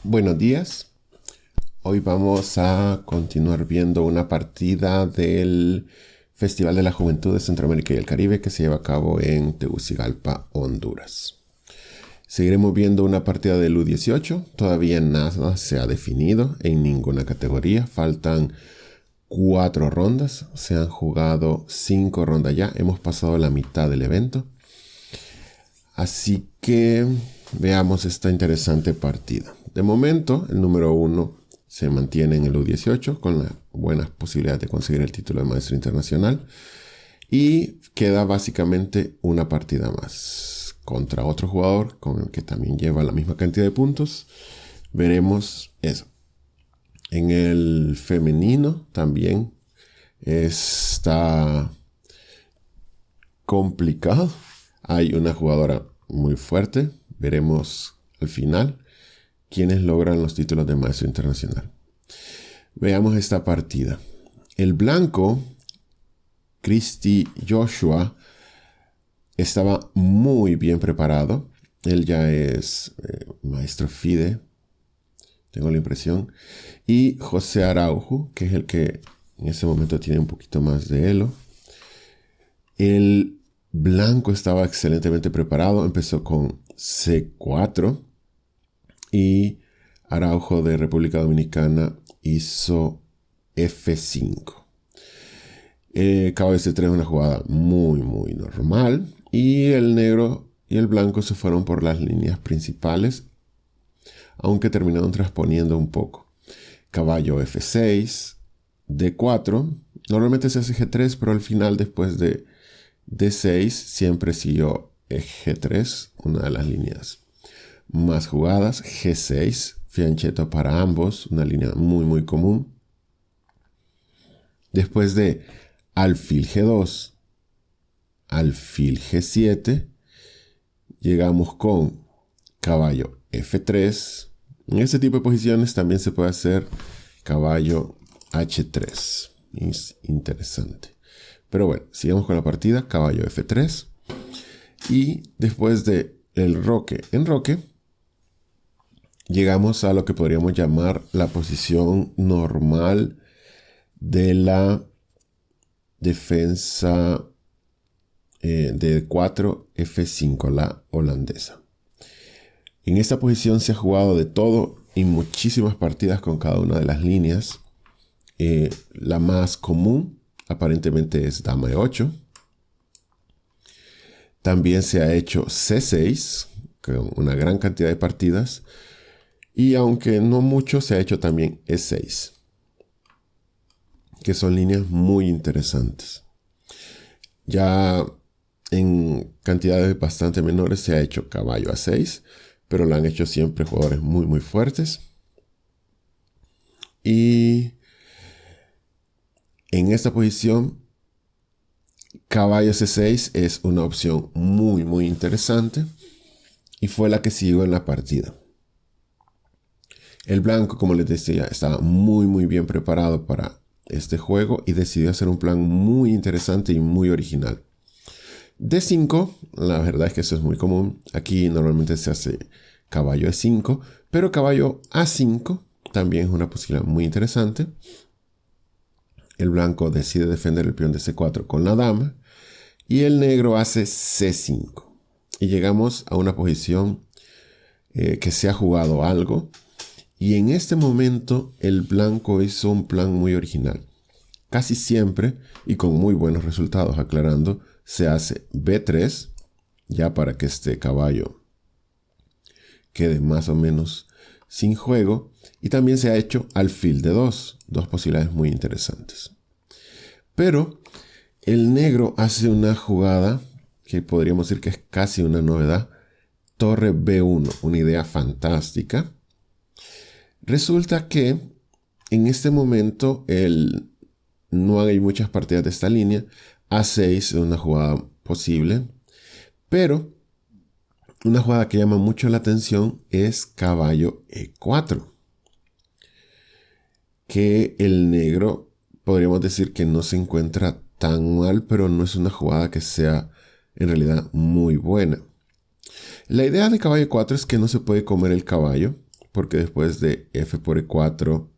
Buenos días. Hoy vamos a continuar viendo una partida del Festival de la Juventud de Centroamérica y el Caribe que se lleva a cabo en Tegucigalpa, Honduras. Seguiremos viendo una partida del U18. Todavía nada se ha definido en ninguna categoría. Faltan 4 rondas. Se han jugado 5 rondas ya. Hemos pasado la mitad del evento. Así que veamos esta interesante partida. De momento, el número 1 se mantiene en el U18 con la buena posibilidad de conseguir el título de maestro internacional. Y queda básicamente una partida más contra otro jugador con el que también lleva la misma cantidad de puntos. Veremos eso. En el femenino también está complicado. Hay una jugadora muy fuerte. Veremos al final quiénes logran los títulos de maestro internacional. Veamos esta partida. El blanco, Christy Joshua, estaba muy bien preparado. Él ya es maestro FIDE, tengo la impresión. Y José Araujo, que es el que en ese momento tiene un poquito más de elo. El blanco estaba excelentemente preparado. Empezó con C4. Y Araujo de República Dominicana hizo F5. Caballo C3 es una jugada muy normal. Y el negro y el blanco se fueron por las líneas principales, aunque terminaron transponiendo un poco. Caballo F6, D4. Normalmente se hace G3, pero al final, después de D6, siempre siguió G3, una de las líneas más jugadas. G6, fianchetto para ambos, una línea muy común. Después de alfil G2, alfil G7, llegamos con caballo F3. En este tipo de posiciones también se puede hacer caballo H3. Es interesante. Pero bueno, sigamos con la partida. Caballo F3. Y después de el enroque, llegamos a lo que podríamos llamar la posición normal de la defensa de 4 F5, la holandesa. En esta posición se ha jugado de todo y muchísimas partidas con cada una de las líneas. La más común aparentemente es dama E8. También se ha hecho C6 con una gran cantidad de partidas. Y aunque no mucho, se ha hecho también E6, que son líneas muy interesantes. Ya en cantidades bastante menores se ha hecho caballo A6, pero lo han hecho siempre jugadores muy fuertes. Y en esta posición, caballo C6 es una opción muy interesante y fue la que siguió en la partida. El blanco, como les decía, estaba muy bien preparado para este juego y decidió hacer un plan muy interesante y muy original. D5, la verdad es que eso es muy común. Aquí normalmente se hace caballo E5, pero caballo A5 también es una posibilidad muy interesante. El blanco decide defender el peón de C4 con la dama y el negro hace C5. Y llegamos a una posición que se ha jugado algo. Y en este momento el blanco hizo un plan muy original. Casi siempre, y con muy buenos resultados, aclarando, se hace B3, ya para que este caballo quede más o menos sin juego. Y también se ha hecho alfil D2, dos posibilidades muy interesantes. Pero el negro hace una jugada que podríamos decir que es casi una novedad. Torre B1, una idea fantástica. Resulta que en este momento no hay muchas partidas de esta línea. A6 es una jugada posible, pero una jugada que llama mucho la atención es caballo E4, que el negro podríamos decir que no se encuentra tan mal, pero no es una jugada que sea en realidad muy buena. La idea de caballo E4 es que no se puede comer el caballo, porque después de f por e4,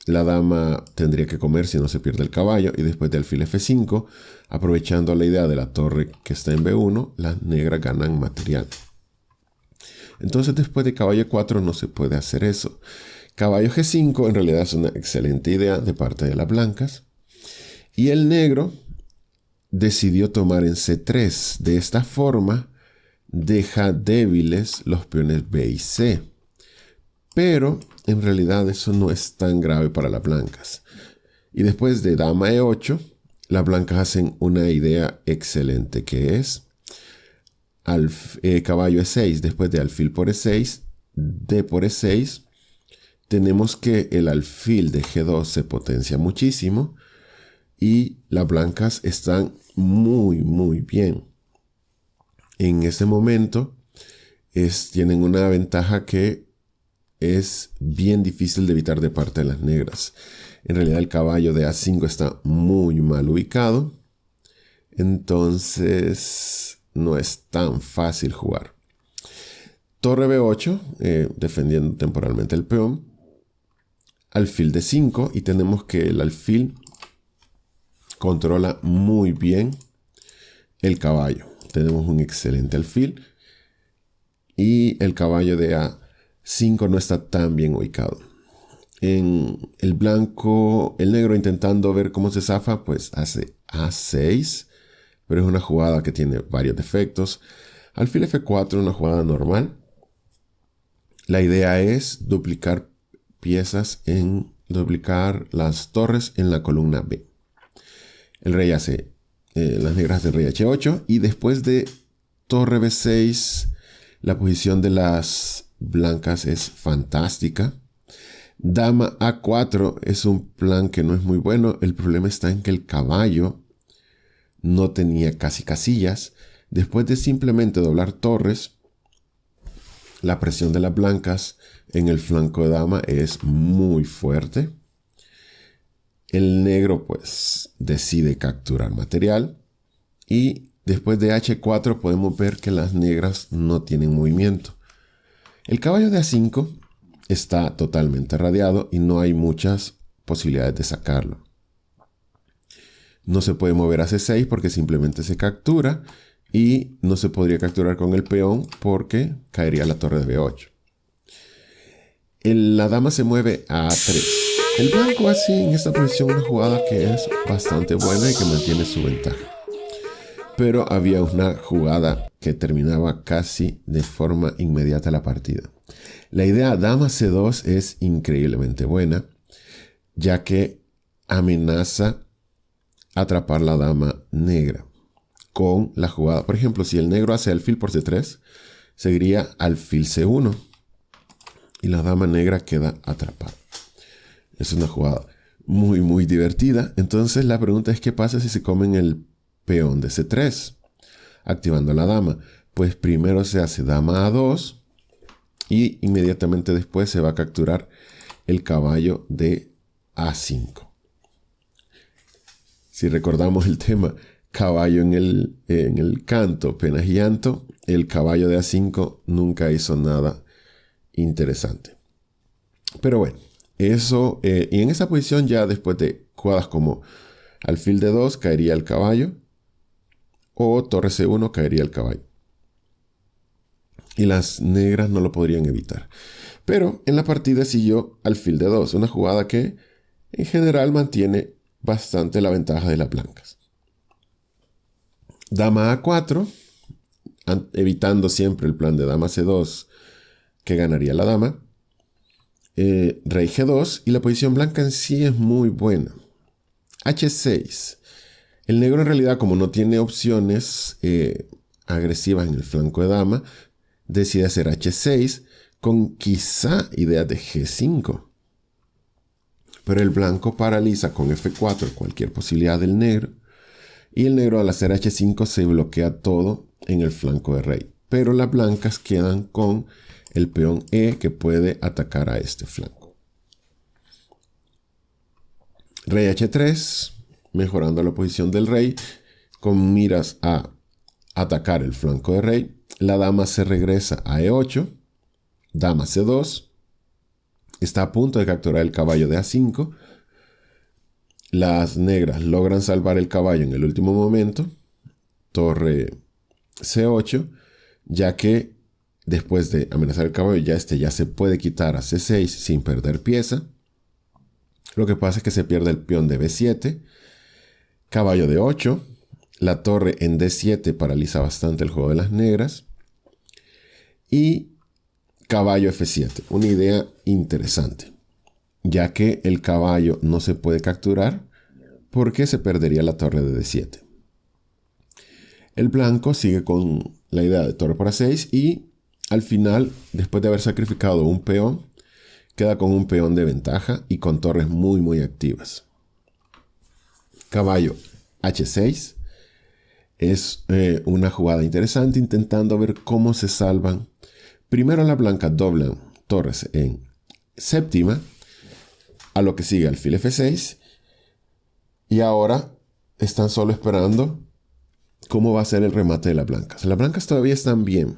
la dama tendría que comer si no se pierde el caballo. Y después de alfil f5, aprovechando la idea de la torre que está en b1, las negras ganan material. Entonces después de caballo e4 no se puede hacer eso. Caballo g5 en realidad es una excelente idea de parte de las blancas. Y el negro decidió tomar en c3. De esta forma deja débiles los peones b y c. Pero en realidad eso no es tan grave para las blancas. Y después de dama e8, las blancas hacen una idea excelente, que es caballo e6. Después de alfil por e6, d por e6, tenemos que el alfil de g2 se potencia muchísimo y las blancas están muy bien. En ese momento tienen una ventaja que es bien difícil de evitar de parte de las negras. En realidad el caballo de a5 está muy mal ubicado, entonces no es tan fácil jugar. Torre b8, defendiendo temporalmente el peón. Alfil de 5 y tenemos que el alfil controla muy bien el caballo. Tenemos un excelente alfil y el caballo de a5 no está tan bien ubicado. En el blanco, el negro intentando ver cómo se zafa, pues hace a6, pero es una jugada que tiene varios defectos. Alfil f4, una jugada normal. La idea es duplicar las torres en la columna B. El rey hace, las negras hacen rey h8 y después de torre b6, la posición de las blancas es fantástica. Dama a4 es un plan que no es muy bueno. El problema está en que el caballo no tenía casi casillas. Después de simplemente doblar torres, la presión de las blancas en el flanco de dama es muy fuerte. El negro pues decide capturar material y después de h4 podemos ver que las negras no tienen movimiento. El caballo de a5 está totalmente radiado y no hay muchas posibilidades de sacarlo. No se puede mover a c6 porque simplemente se captura y no se podría capturar con el peón porque caería la torre de b8. La dama se mueve a a3. El blanco hace en esta posición una jugada que es bastante buena y que mantiene su ventaja. Pero había una jugada que terminaba casi de forma inmediata la partida. La idea dama c2 es increíblemente buena, ya que amenaza atrapar la dama negra con la jugada. Por ejemplo, si el negro hace alfil por c3, seguiría alfil c1 y la dama negra queda atrapada. Es una jugada muy divertida. Entonces la pregunta es: ¿qué pasa si se comen el peón de c3? Activando la dama. Pues primero se hace dama a2 y inmediatamente después se va a capturar el caballo de a5. Si recordamos el tema caballo en el canto, penas y llanto, el caballo de a5 nunca hizo nada interesante. Pero bueno, eso, y en esa posición ya después de jugadas como alfil de 2 caería el caballo o torre c1 caería el caballo. Y las negras no lo podrían evitar. Pero en la partida siguió alfil de 2, una jugada que en general mantiene bastante la ventaja de las blancas. Dama a4, evitando siempre el plan de dama c2 que ganaría la dama. Rey g2 y la posición blanca en sí es muy buena. h6. El negro en realidad, como no tiene opciones agresivas en el flanco de dama, decide hacer h6 con quizá ideas de g5. Pero el blanco paraliza con f4 cualquier posibilidad del negro. Y el negro al hacer h5 se bloquea todo en el flanco de rey. Pero las blancas quedan con el peón e que puede atacar a este flanco. Rey h3, mejorando la posición del rey con miras a atacar el flanco de rey. La dama se regresa a E8, dama C2, está a punto de capturar el caballo de A5. Las negras logran salvar el caballo en el último momento, torre C8, ya que después de amenazar el caballo ya se puede quitar a C6 sin perder pieza. Lo que pasa es que se pierde el peón de B7, caballo de 8, la torre en D7 paraliza bastante el juego de las negras y caballo F7, una idea interesante, ya que el caballo no se puede capturar porque se perdería la torre de D7. El blanco sigue con la idea de torre por A6 y al final, después de haber sacrificado un peón, queda con un peón de ventaja y con torres muy activas. Caballo H6 es una jugada interesante intentando ver cómo se salvan. Primero las blancas doblan torres en séptima, a lo que sigue alfil F6 y ahora están solo esperando cómo va a ser el remate de las blancas. Las blancas todavía están bien,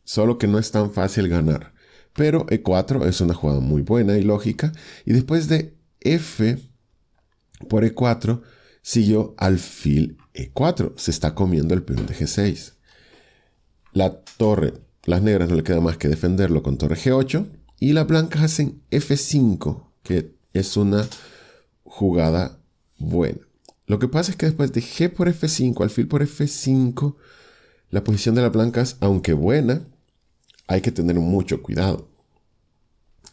solo que no es tan fácil ganar. Pero E4 es una jugada muy buena y lógica. Y después de F por E4, siguió alfil E4. Se está comiendo el peón de G6. La torre, las negras no le queda más que defenderlo con torre G8. Y las blancas hacen F5, que es una jugada buena. Lo que pasa es que después de G por F5, alfil por F5, la posición de las blancas, aunque buena, hay que tener mucho cuidado.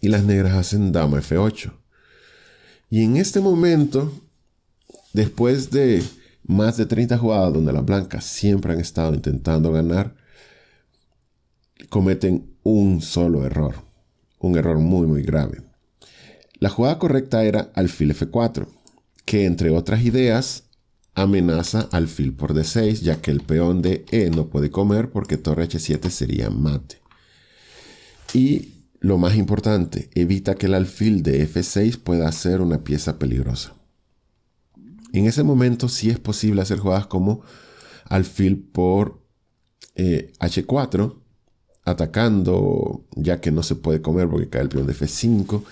Y las negras hacen dama F8. Y en este momento, después de más de 30 jugadas donde las blancas siempre han estado intentando ganar, cometen un solo error. Un error muy grave. La jugada correcta era alfil F4, que entre otras ideas amenaza alfil por D6, ya que el peón de E no puede comer porque torre H7 sería mate. Y lo más importante, evita que el alfil de F6 pueda hacer una pieza peligrosa. En ese momento sí es posible hacer jugadas como alfil por H4, atacando, ya que no se puede comer porque cae el peón de F5.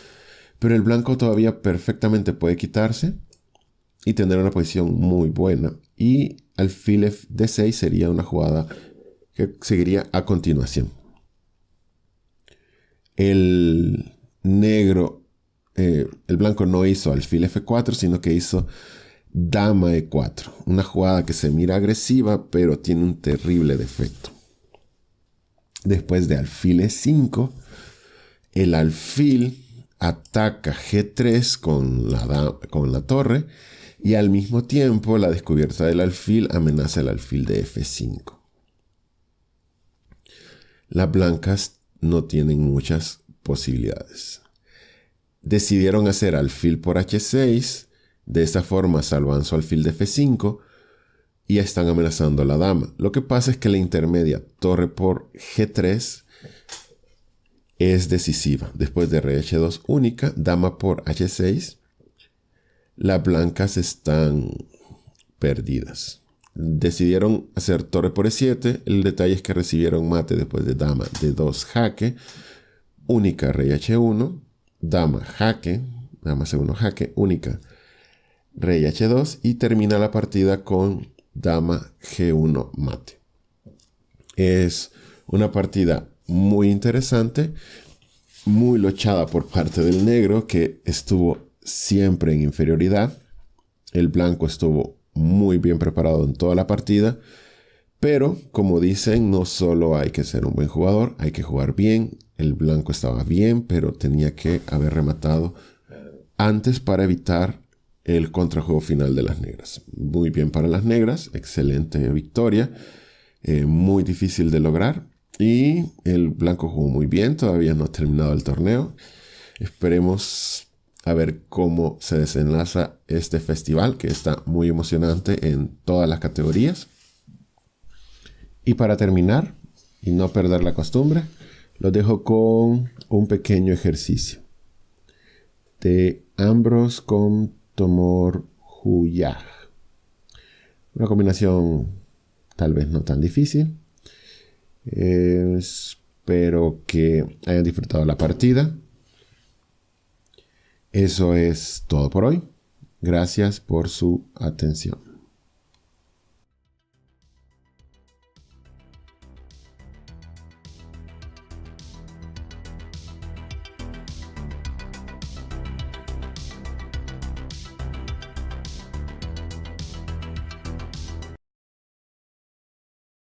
Pero el blanco todavía perfectamente puede quitarse y tener una posición muy buena. Y alfil D6 sería una jugada que seguiría a continuación. El blanco no hizo alfil F4, sino que hizo dama E4. Una jugada que se mira agresiva, pero tiene un terrible defecto. Después de alfil E5, el alfil ataca G3 con la torre y al mismo tiempo la descubierta del alfil amenaza el alfil de F5. Las blancas no tienen muchas posibilidades. Decidieron hacer alfil por H6, de esta forma salvan su alfil de F5 y están amenazando a la dama. Lo que pasa es que la intermedia torre por G3 es decisiva. Después de rey H2 única, dama por H6, las blancas están perdidas. Decidieron hacer torre por E7. El detalle es que recibieron mate después de dama D2 jaque, única rey H1, dama jaque, dama C1 jaque, única rey H2 y termina la partida con dama G1 mate. Es una partida muy interesante, muy luchada por parte del negro, que estuvo siempre en inferioridad. El blanco estuvo muy bien preparado en toda la partida, pero como dicen, no solo hay que ser un buen jugador, hay que jugar bien. El blanco estaba bien, pero tenía que haber rematado antes para evitar el contrajuego final de las negras. Muy bien para las negras, excelente victoria, muy difícil de lograr. Y el blanco jugó muy bien, todavía no ha terminado el torneo. Esperemos a ver cómo se desenlaza este festival, que está muy emocionante en todas las categorías. Y para terminar, y no perder la costumbre, los dejo con un pequeño ejercicio de Ambros con Tomor Huyah. Una combinación tal vez no tan difícil. Espero que hayan disfrutado la partida. Eso es todo por hoy. Gracias por su atención.